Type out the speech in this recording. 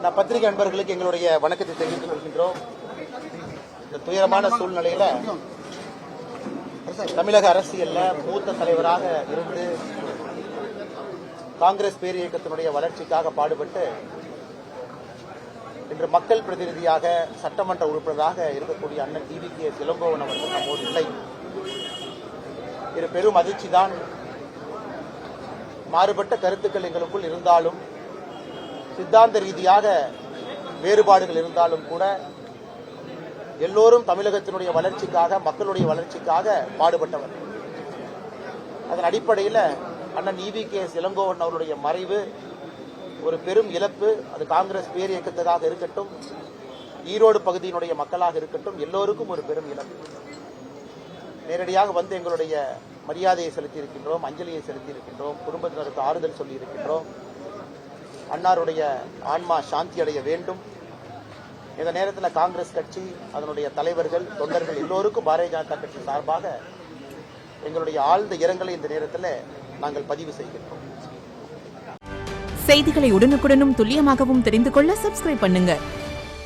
நான் பத்திரிகை அன்பர்களுக்கு எங்களுடைய வணக்கத்தை தெரிவித்துக் கொள்கின்றோம். இந்த துயரமான சூழ்நிலையில தமிழக அரசியல்ல மூத்த தலைவராக இருந்து காங்கிரஸ் பேரியக்கத்தினுடைய வளர்ச்சிக்காக பாடுபட்டு இன்று மக்கள் பிரதிநிதியாக சட்டமன்ற உறுப்பினராக இருக்கக்கூடிய அண்ணன் டிவிகே இளங்கோவன் அவர்கள் நம்மோடு இல்லை. இது பெரும் அதிர்ச்சிதான். மாறுபட்ட கருத்துக்கள் எங்களுக்குள் இருந்தாலும், சித்தாந்த ரீதியாக வேறுபாடுகள் இருந்தாலும் கூட எல்லோரும் தமிழகத்தினுடைய வளர்ச்சிக்காக, மக்களுடைய வளர்ச்சிக்காக பாடுபட்டவர். அதன் அடிப்படையில் அண்ணன் டிவிகே இளங்கோவன் அவருடைய மறைவு ஒரு பெரும் இழப்பு. அது காங்கிரஸ் பேரியக்கத்துக்காக இருக்கட்டும், ஈரோடு பகுதியினுடைய மக்களாக இருக்கட்டும், எல்லோருக்கும் ஒரு பெரும் இழப்பு. நேரடியாக வந்து எங்களுடைய மரியாதையை செலுத்தியிருக்கின்றோம், அஞ்சலியை செலுத்தியிருக்கின்றோம், குடும்பத்தினருக்கு ஆறுதல் சொல்லியிருக்கின்றோம். அன்னாருடைய ஆன்மா சாந்தி அடைய வேண்டும். இந்த நேரத்தில் காங்கிரஸ் கட்சி, அதனுடைய தலைவர்கள், தொண்டர்கள் எல்லோருக்கும் பாரதிய ஜனதா கட்சி சார்பாக எங்களுடைய ஆழ்ந்த இரங்கலை இந்த நேரத்தில் நாங்கள் பதிவு செய்கின்றோம். செய்திகளை உடனுக்குடனும் துல்லியமாகவும் தெரிந்து கொள்ள சப்ஸ்கிரைப் பண்ணுங்க.